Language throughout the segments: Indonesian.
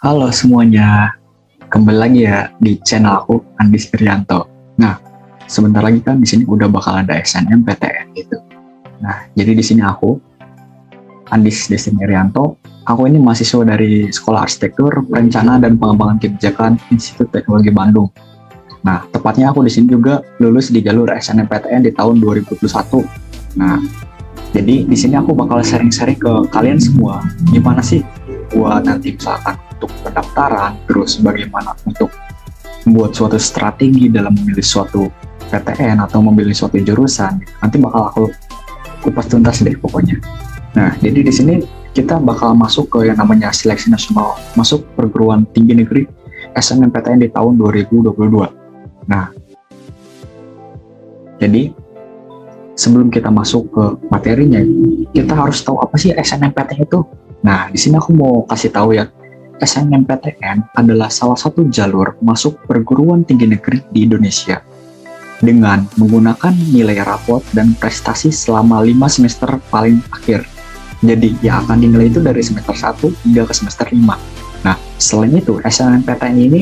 Halo semuanya, kembali lagi ya di channel aku Andis Irianto. Nah, sebentar lagi kan di sini udah bakal ada SNMPTN gitu. Nah, jadi di sini aku Andis Destin Irianto. Aku ini mahasiswa dari Sekolah Arsitektur, Perencanaan dan Pengembangan Kebijakan Institut Teknologi Bandung. Nah, tepatnya aku di sini juga lulus di jalur SNMPTN di tahun 2021. Nah, jadi di sini aku bakal sharing-sharing ke kalian semua gimana sih buat nanti misalkan untuk pendaftaran, terus bagaimana untuk membuat suatu strategi dalam memilih suatu PTN atau memilih suatu jurusan. Nanti bakal aku kupas tuntas deh pokoknya. Nah, jadi di sini kita bakal masuk ke yang namanya seleksi nasional masuk perguruan tinggi negeri SNMPTN di tahun 2022. Nah, jadi sebelum kita masuk ke materinya, kita harus tahu apa sih SNMPTN itu. Nah, di sini aku mau kasih tahu ya, SNMPTN adalah salah satu jalur masuk perguruan tinggi negeri di Indonesia dengan menggunakan nilai rapot dan prestasi selama 5 semester paling akhir. Jadi, yang akan dinilai itu dari semester 1 hingga ke semester 5. Nah, selain itu, SNMPTN ini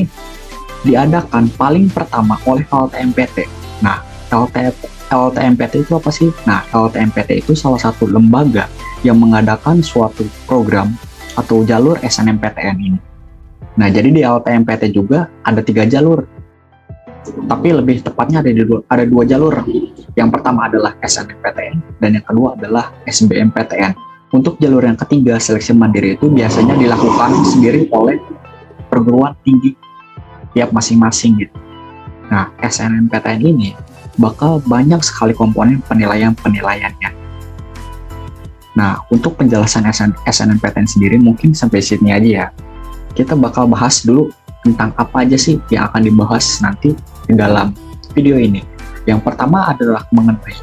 diadakan paling pertama oleh LTMPT. Nah, LTMPT itu apa sih? Nah, LTMPT itu salah satu lembaga yang mengadakan suatu program atau jalur SNMPTN ini. Nah, jadi di LTMPT juga ada 3 jalur. Tapi lebih tepatnya ada dua jalur. Yang pertama adalah SNMPTN dan yang kedua adalah SBMPTN. Untuk jalur yang ketiga, seleksi mandiri itu biasanya dilakukan sendiri oleh perguruan tinggi tiap masing-masing gitu. Nah, SNMPTN ini bakal banyak sekali komponen penilaiannya. Nah, untuk penjelasan SNMPTN sendiri mungkin sampai sini aja ya. Kita bakal bahas dulu tentang apa aja sih yang akan dibahas nanti di dalam video ini. Yang pertama adalah mengenai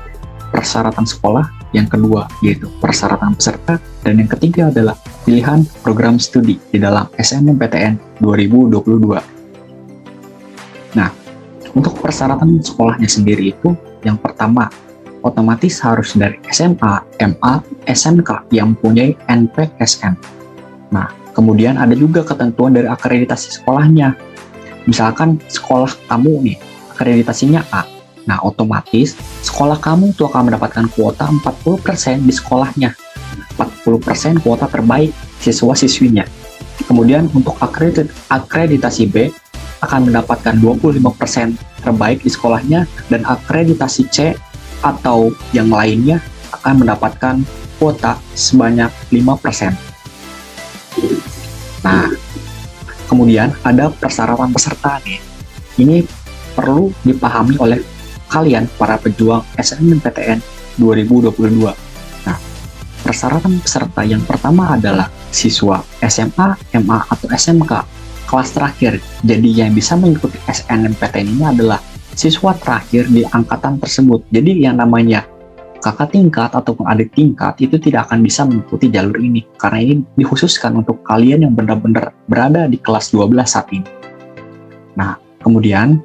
persyaratan sekolah, yang kedua yaitu persyaratan peserta, dan yang ketiga adalah pilihan program studi di dalam SNMPTN 2022. Nah, untuk persyaratan sekolahnya sendiri itu yang pertama, otomatis harus dari SMA, MA, SMK yang mempunyai NPSN. Nah, kemudian ada juga ketentuan dari akreditasi sekolahnya. Misalkan sekolah kamu nih, akreditasinya A. Nah, otomatis sekolah kamu tuh akan mendapatkan kuota 40% di sekolahnya. 40% kuota terbaik siswa-siswinya. Kemudian untuk akreditasi B akan mendapatkan 25% terbaik di sekolahnya, dan akreditasi C atau yang lainnya akan mendapatkan kuota sebanyak 5%. Nah, kemudian ada persyaratan peserta nih. Ini perlu dipahami oleh kalian para pejuang SNMPTN 2022. Nah, persyaratan peserta yang pertama adalah siswa SMA, MA, atau SMK kelas terakhir. Jadi yang bisa mengikuti SNMPTN ini adalah siswa terakhir di angkatan tersebut. Jadi yang namanya kakak tingkat ataupun adik tingkat itu tidak akan bisa mengikuti jalur ini, karena ini dikhususkan untuk kalian yang benar-benar berada di kelas 12 saat ini. Nah, kemudian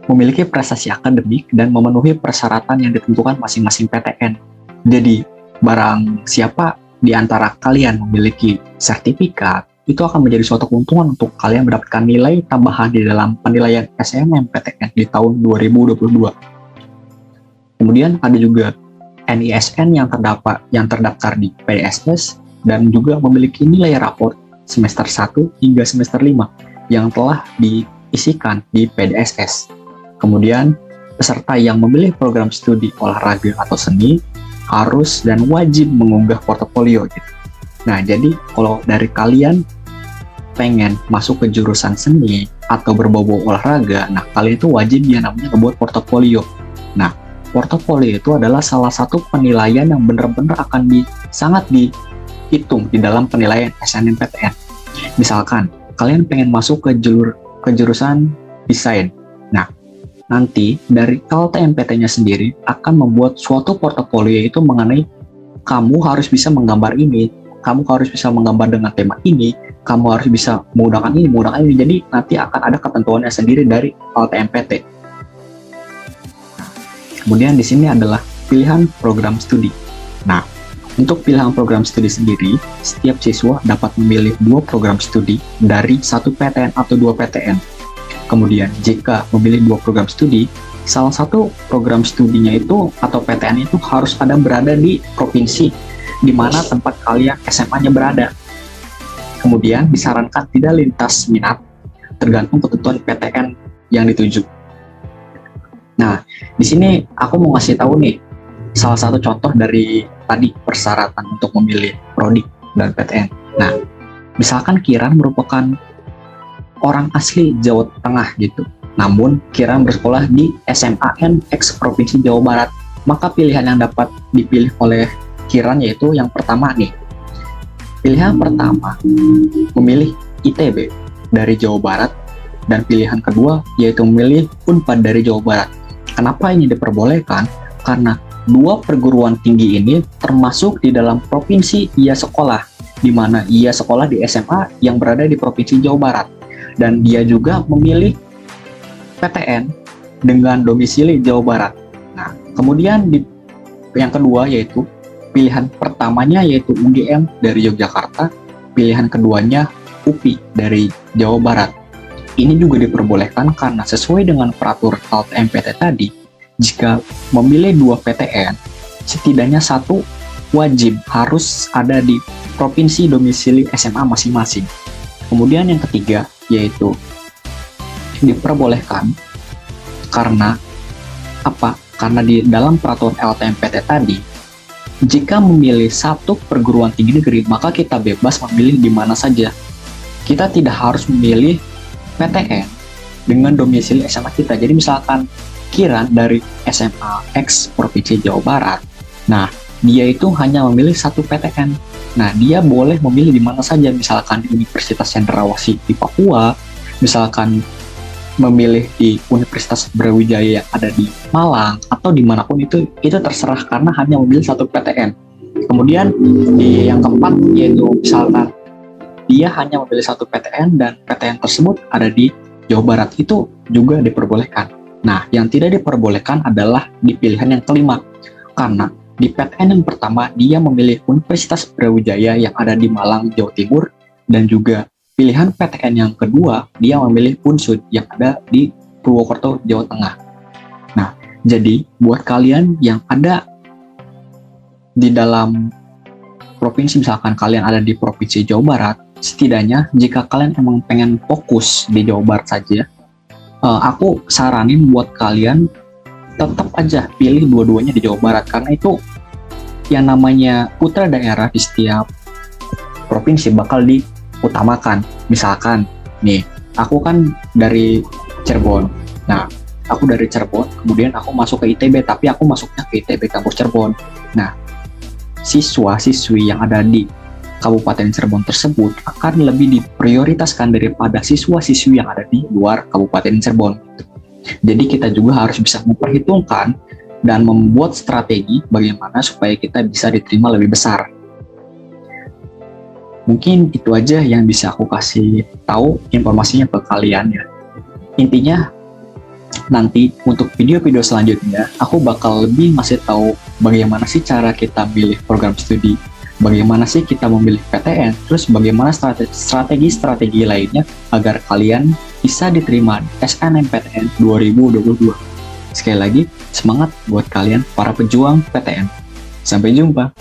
memiliki prestasi akademik dan memenuhi persyaratan yang ditentukan masing-masing PTN. Jadi, barang siapa di antara kalian memiliki sertifikat, itu akan menjadi suatu keuntungan untuk kalian mendapatkan nilai tambahan di dalam penilaian SNMPTN di tahun 2022. Kemudian ada juga NISN yang terdaftar di PDSS dan juga memiliki nilai raport semester 1 hingga semester 5 yang telah diisikan di PDSS. Kemudian peserta yang memilih program studi olahraga atau seni harus dan wajib mengunggah portofolio gitu. Nah, jadi kalau dari kalian pengen masuk ke jurusan seni atau berbau-bau olahraga, nah kalian itu wajib yang namanya membuat portofolio. Nah, portofolio itu adalah salah satu penilaian yang benar-benar akan sangat dihitung di dalam penilaian SNMPTN. Misalkan kalian pengen masuk ke jurusan desain. Nah, nanti dari LTMPT-nya sendiri akan membuat suatu portofolio itu mengenai kamu harus bisa menggambar ini, kamu harus bisa menggambar dengan tema ini, kamu harus bisa menggunakan ini. Jadi nanti akan ada ketentuannya sendiri dari LTMPT. Kemudian di sini adalah pilihan program studi. Nah, Untuk pilihan program studi sendiri, setiap siswa dapat memilih 2 program studi dari 1 PTN atau 2 PTN. Kemudian, jika memilih 2 program studi, salah satu program studinya itu atau PTN itu harus ada berada di provinsi di mana tempat kalian SMA-nya berada. Kemudian, disarankan tidak lintas minat, tergantung ketentuan PTN yang dituju. Nah, di sini aku mau ngasih tahu nih, salah satu contoh dari tadi persyaratan untuk memilih prodi dan PTN. Nah, misalkan Kiran merupakan orang asli Jawa Tengah gitu, namun Kiran bersekolah di SMAN X Provinsi Jawa Barat, maka pilihan yang dapat dipilih oleh Kiran yaitu yang pertama nih. Pilihan pertama, memilih ITB dari Jawa Barat, dan pilihan kedua yaitu memilih Unpad dari Jawa Barat. Kenapa ini diperbolehkan? Karena 2 perguruan tinggi ini termasuk di dalam provinsi ia sekolah, di mana ia sekolah di SMA yang berada di Provinsi Jawa Barat. Dan dia juga memilih PTN dengan domisili Jawa Barat. Nah, kemudian yang kedua yaitu pilihan pertamanya yaitu UGM dari Yogyakarta, pilihan keduanya UPI dari Jawa Barat. Ini juga diperbolehkan karena sesuai dengan peraturan LTMPT tadi, jika memilih 2 PTN, setidaknya 1 wajib harus ada di provinsi domisili SMA masing-masing. Kemudian yang ketiga yaitu diperbolehkan karena apa? Karena di dalam peraturan LTMPT tadi, jika memilih 1 perguruan tinggi negeri, maka kita bebas memilih di mana saja. Kita tidak harus memilih PTN dengan domisili SMA kita. Jadi misalkan Kiran dari SMA X Provinsi Jawa Barat, nah dia itu hanya memilih 1 PTN. Nah, dia boleh memilih di mana saja, misalkan di Universitas Cendrawasih di Papua, misalkan memilih di Universitas Brawijaya yang ada di Malang, atau dimanapun itu terserah karena hanya memilih 1 PTN. Kemudian di yang keempat yaitu misalkan dia hanya memilih 1 PTN dan PTN tersebut ada di Jawa Barat, itu juga diperbolehkan. Nah, yang tidak diperbolehkan adalah di pilihan yang kelima, karena di PTN yang pertama dia memilih Universitas Brawijaya yang ada di Malang, Jawa Timur, dan juga pilihan PTN yang kedua dia memilih Unsud yang ada di Purwokerto, Jawa Tengah. Nah, jadi buat kalian yang ada di dalam provinsi, misalkan kalian ada di Provinsi Jawa Barat, setidaknya jika kalian emang pengen fokus di Jawa Barat saja, aku saranin buat kalian tetap aja pilih dua-duanya di Jawa Barat, karena itu yang namanya putra daerah di setiap provinsi bakal diutamakan. Misalkan nih, aku kan dari Cirebon. Nah, aku dari Cirebon, kemudian aku masuk ke ITB, tapi aku masuknya ke ITB kampus Cirebon. Nah, siswa-siswi yang ada di Kabupaten Cirebon tersebut akan lebih diprioritaskan daripada siswa-siswi yang ada di luar Kabupaten Cirebon. Jadi kita juga harus bisa memperhitungkan dan membuat strategi bagaimana supaya kita bisa diterima lebih besar. Mungkin itu aja yang bisa aku kasih tahu informasinya ke kalian ya. Intinya nanti untuk video-video selanjutnya aku bakal lebih ngasih tahu bagaimana sih cara kita pilih program studi, bagaimana sih kita memilih PTN, terus bagaimana strategi-strategi lainnya agar kalian bisa diterima di SNMPTN 2022. Sekali lagi, semangat buat kalian para pejuang PTN. Sampai jumpa.